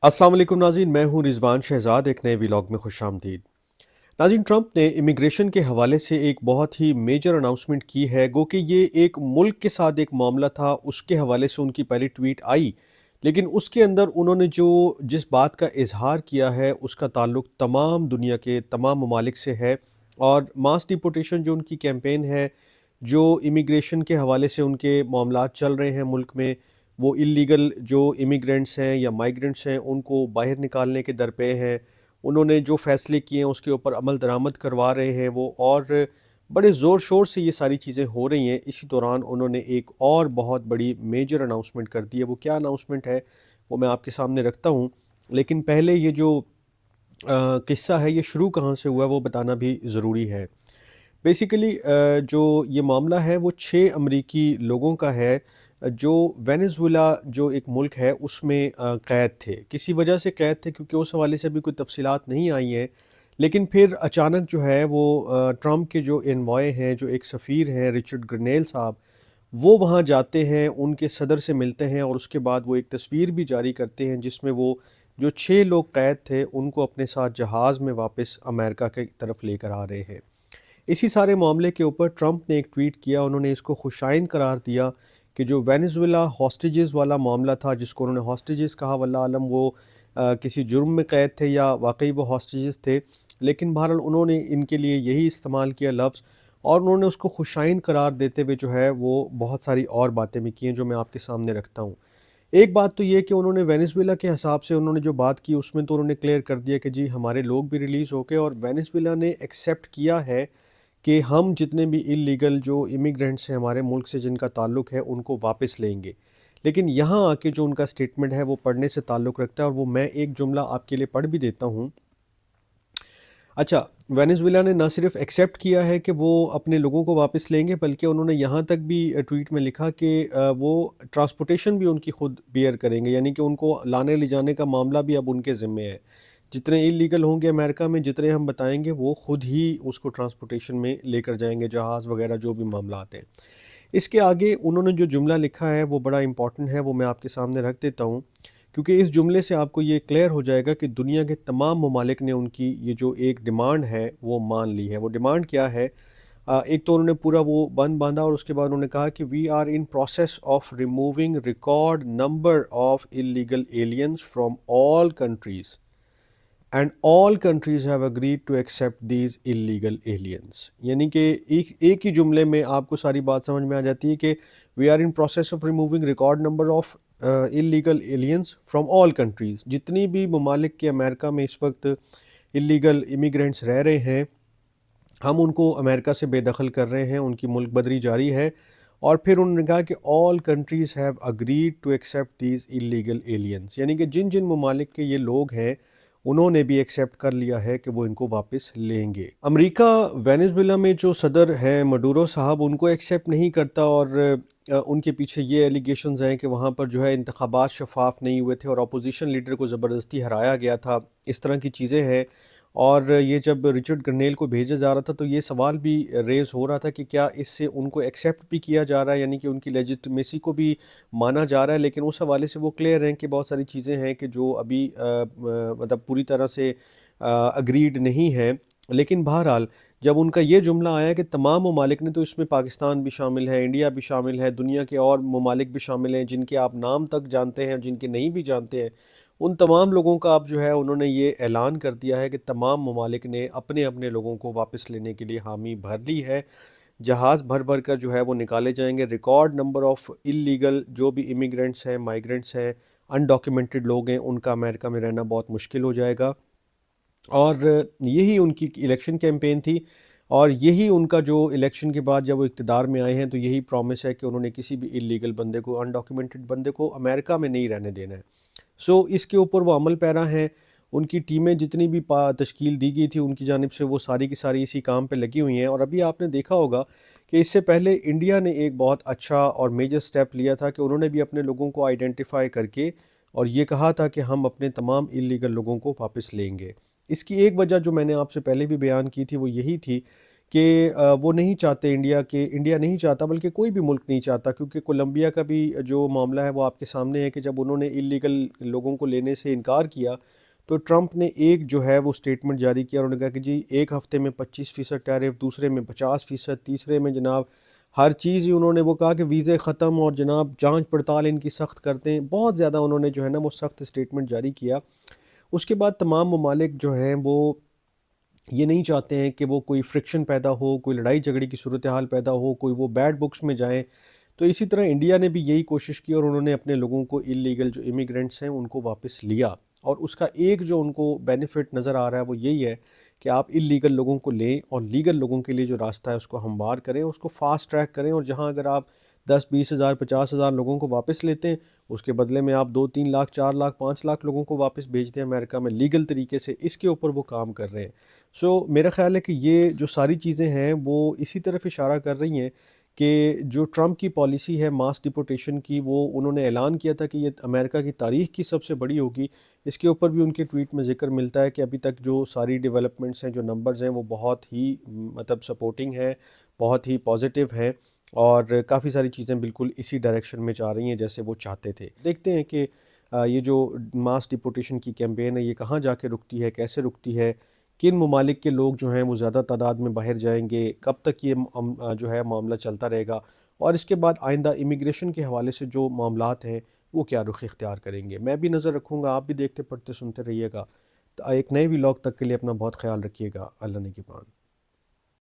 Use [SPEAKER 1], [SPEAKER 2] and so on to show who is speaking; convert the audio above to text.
[SPEAKER 1] अस्सलाम वालेकुम नाज़रीन, मैं हूं रिजवान शहजाद। एक नए व्लॉग में खुश आमदीद। नाज़रीन, ट्रंप ने इमिग्रेशन के हवाले से एक बहुत ही मेजर अनाउंसमेंट की है। गो कि ये एक मुल्क के साथ एक मामला था, उसके हवाले से उनकी पहली ट्वीट आई, लेकिन उसके अंदर उन्होंने जो जिस बात का इजहार किया है उसका ताल्लुक तमाम दुनिया के तमाम ममालिक से है। और मास डिपोटेशन जो उनकी कैंपेन है, जो इमिग्रेशन के हवाले से उनके मामलात चल रहे हैं मुल्क में, वो इलीगल जो इमिग्रेंट्स हैं या माइग्रेंट्स हैं उनको बाहर निकालने के दर पे हैं। उन्होंने जो फ़ैसले किए हैं उसके ऊपर अमल दरामद करवा रहे हैं वो, और बड़े ज़ोर शोर से ये सारी चीज़ें हो रही हैं। इसी दौरान उन्होंने एक और बहुत बड़ी मेजर अनाउंसमेंट कर दी है। वो क्या अनाउंसमेंट है वो मैं आपके सामने रखता हूँ, लेकिन पहले ये जो किस्सा है ये शुरू कहाँ से हुआ है वो बताना भी ज़रूरी है। बेसिकली जो ये मामला है वो 6 अमरीकी लोगों का है, जो वेनेज़ुएला जो एक मुल्क है उसमें कैद थे। किसी वजह से कैद थे, क्योंकि उस हवाले से अभी कोई तफ़सीलात नहीं आई हैं। लेकिन फिर अचानक जो है वो ट्रंप के जो एनवॉय हैं, जो एक सफ़ीर हैं रिचर्ड ग्रनेल साहब, वो वहाँ जाते हैं, उनके सदर से मिलते हैं और उसके बाद वो एक तस्वीर भी जारी करते हैं जिसमें वो जो 6 लोग कैद थे उनको अपने साथ जहाज़ में वापस अमेरिका की तरफ लेकर आ रहे हैं। इसी सारे मामले के ऊपर ट्रंप ने एक ट्वीट किया। उन्होंने इसको खुशाइन करार दिया कि जो वेनेज़ुएला हॉस्टेजेस वाला मामला था, जिसको उन्होंने हॉस्टेजेस कहा, वल्लाह आलम वो किसी जुर्म में कैद थे या वाकई वो हॉस्टेजेस थे, लेकिन बहरहाल उन्होंने इनके लिए यही इस्तेमाल किया लफ्ज़, और उन्होंने उसको खुशाइन करार देते हुए जो है वो बहुत सारी और बातें भी की हैं जो मैं आपके सामने रखता हूँ। एक बात तो ये कि उन्होंने वेनेज़ुएला के हिसाब से उन्होंने जो बात की उसमें तो उन्होंने क्लियर कर दिया कि जी हमारे लोग भी रिलीज़ हो गए, और वेनेज़ुएला ने एक्सेप्ट किया है कि हम जितने भी इलीगल जो इमिग्रेंट्स हैं हमारे मुल्क से जिनका ताल्लुक है उनको वापस लेंगे। लेकिन यहाँ आके जो उनका स्टेटमेंट है वो पढ़ने से ताल्लुक़ रखता है, और वो मैं एक जुमला आपके लिए पढ़ भी देता हूँ। अच्छा, वेनेज़ुएला ने ना सिर्फ एक्सेप्ट किया है कि वो अपने लोगों को वापस लेंगे, बल्कि उन्होंने यहाँ तक भी ट्वीट में लिखा कि वो ट्रांसपोर्टेशन भी उनकी खुद बियर करेंगे, यानी कि उनको लाने ले जाने का मामला भी अब उनके ज़िम्मे है। जितने इलीगल होंगे अमेरिका में, जितने हम बताएंगे वो खुद ही उसको ट्रांसपोर्टेशन में लेकर जाएंगे, जहाज़ वगैरह जो भी मामला आते हैं। इसके आगे उन्होंने जो जुमला लिखा है वो बड़ा इंपॉर्टेंट है, वो मैं आपके सामने रख देता हूँ, क्योंकि इस जुमले से आपको ये क्लियर हो जाएगा कि दुनिया के तमाम ममालिक ने उनकी ये जो एक डिमांड है वो मान ली है। वो डिमांड क्या है? एक तो उन्होंने पूरा वो बंद बांधा, और उसके बाद उन्होंने कहा कि we are in process of removing record number of illegal aliens from all countries and all countries have agreed to accept these illegal aliens. यानी कि एक एक ही जुमले में आपको सारी बात समझ में आ जाती है कि we are in process of removing record number of illegal aliens from all countries. जितनी भी ममालिक के अमेरिका में इस वक्त इलीगल इमिग्रेंट्स रह रहे हैं, हम उनको अमेरिका से बेदखल कर रहे हैं, उनकी मुल्क बदरी जारी है। और फिर उन्होंने कहा कि all countries have agreed to accept these illegal aliens, यानी कि जिन जिन ममालिक के ये लोग हैं उन्होंने भी एक्सेप्ट कर लिया है कि वो इनको वापस लेंगे। अमेरिका वेनेजुएला में जो सदर हैं मडूरो साहब, उनको एक्सेप्ट नहीं करता, और उनके पीछे ये एलिगेशंस हैं कि वहाँ पर जो है इंतखाबात शफाफ नहीं हुए थे और अपोजिशन लीडर को ज़बरदस्ती हराया गया था, इस तरह की चीज़ें हैं। और ये जब रिचर्ड ग्रनेल को भेजा जा रहा था तो ये सवाल भी रेज़ हो रहा था कि क्या इससे उनको एक्सेप्ट भी किया जा रहा है, यानी कि उनकी लेजिटिमेसी को भी माना जा रहा है। लेकिन उस हवाले से वो क्लियर हैं कि बहुत सारी चीज़ें हैं कि जो अभी मतलब पूरी तरह से अग्रीड नहीं है। लेकिन बहरहाल जब उनका ये जुमला आया कि तमाम ममालिक ने, तो इसमें पाकिस्तान भी शामिल है, इंडिया भी शामिल है, दुनिया के और ममालिक भी शामिल हैं जिनके आप नाम तक जानते हैं, जिनके नहीं भी जानते हैं, उन तमाम लोगों का अब जो है उन्होंने ये ऐलान कर दिया है कि तमाम ममालिक ने अपने अपने लोगों को वापस लेने के लिए हामी भर ली है। जहाज़ भर भर कर जो है वो निकाले जाएंगे। रिकॉर्ड नंबर ऑफ़ इलीगल जो भी इमिग्रेंट्स हैं, माइग्रेंट्स हैं, अनडॉक्यूमेंटेड लोग हैं, उनका अमेरिका में रहना बहुत मुश्किल हो जाएगा। और यही उनकी इलेक्शन कैंपेन थी, और यही उनका जो इलेक्शन के बाद जब वो इक़्तिदार में आए हैं तो यही प्रॉमिस है कि उन्होंने किसी भी इलीगल बंदे को, अनडॉक्यूमेंटेड बंदे को अमेरिका में नहीं रहने देना है। इसके ऊपर वो अमल पैरा हैं। उनकी टीमें जितनी भी तश्कील दी गई थी उनकी जानिब से, वो सारी की सारी इसी काम पे लगी हुई हैं। और अभी आपने देखा होगा कि इससे पहले इंडिया ने एक बहुत अच्छा और मेजर स्टेप लिया था कि उन्होंने भी अपने लोगों को आइडेंटिफाई करके और ये कहा था कि हम अपने तमाम इलीगल लोगों को वापस लेंगे। इसकी एक वजह जो मैंने आपसे पहले भी बयान की थी वो यही थी کہ وہ نہیں چاہتے انڈیا نہیں چاہتا، بلکہ کوئی بھی ملک نہیں چاہتا، کیونکہ کولمبیا کا بھی جو معاملہ ہے وہ آپ کے سامنے ہے کہ جب انہوں نے اللیگل لوگوں کو لینے سے انکار کیا تو ٹرمپ نے ایک جو ہے وہ سٹیٹمنٹ جاری کیا، انہوں نے کہا کہ جی ایک ہفتے میں 25% ٹیرف، دوسرے میں 50%، تیسرے میں جناب ہر چیز ہی انہوں نے وہ کہا کہ ویزے ختم، اور جناب جانچ پڑتال ان کی سخت کرتے ہیں، بہت زیادہ انہوں نے جو ہے نا وہ سخت سٹیٹمنٹ جاری کیا۔ اس کے بعد تمام ممالک جو ہیں وہ یہ نہیں چاہتے ہیں کہ وہ کوئی فرکشن پیدا ہو، کوئی لڑائی جھگڑے کی صورتحال پیدا ہو، کوئی وہ بیڈ بکس میں جائیں۔ تو اسی طرح انڈیا نے بھی یہی کوشش کی، اور انہوں نے اپنے لوگوں کو اللیگل جو امیگرینٹس ہیں ان کو واپس لیا، اور اس کا ایک جو ان کو بینیفٹ نظر آ رہا ہے وہ یہی ہے کہ آپ اللیگل لوگوں کو لیں اور لیگل لوگوں کے لیے جو راستہ ہے اس کو ہموار کریں، اس کو فاسٹ ٹریک کریں، اور جہاں اگر آپ 10-20 ہزار 50 ہزار لوگوں کو واپس لیتے ہیں، اس کے بدلے میں آپ 2-3 لاکھ 4 لاکھ 5 لاکھ لوگوں کو واپس بھیج دیں امریکہ میں لیگل طریقے سے، اس کے اوپر وہ کام کر رہے ہیں۔ میرا خیال ہے کہ یہ جو ساری چیزیں ہیں وہ اسی طرف اشارہ کر رہی ہیں کہ جو ٹرمپ کی پالیسی ہے ماس ڈپورٹیشن کی، وہ انہوں نے اعلان کیا تھا کہ یہ امریکہ کی تاریخ کی سب سے بڑی ہوگی۔ اس کے اوپر بھی ان کے ٹویٹ میں ذکر ملتا ہے کہ ابھی تک جو ساری ڈیولپمنٹس ہیں، جو نمبرز ہیں، وہ بہت ہی مطلب سپورٹنگ ہیں، بہت ہی پازیٹیو ہیں، اور کافی ساری چیزیں بالکل اسی ڈائریکشن میں جا رہی ہیں جیسے وہ چاہتے تھے۔ دیکھتے ہیں کہ یہ جو ماس ڈپورٹیشن کی کیمپین ہے یہ کہاں جا کے رکتی ہے، کیسے رکتی ہے، کن ممالک کے لوگ جو ہیں وہ زیادہ تعداد میں باہر جائیں گے، کب تک یہ جو ہے معاملہ چلتا رہے گا، اور اس کے بعد آئندہ امیگریشن کے حوالے سے جو معاملات ہیں وہ کیا رخ اختیار کریں گے۔ میں بھی نظر رکھوں گا، آپ بھی دیکھتے پڑھتے سنتے رہیے گا۔ ایک نئے ولاگ تک کے لیے اپنا بہت خیال رکھیے گا۔ اللہ نگہبان۔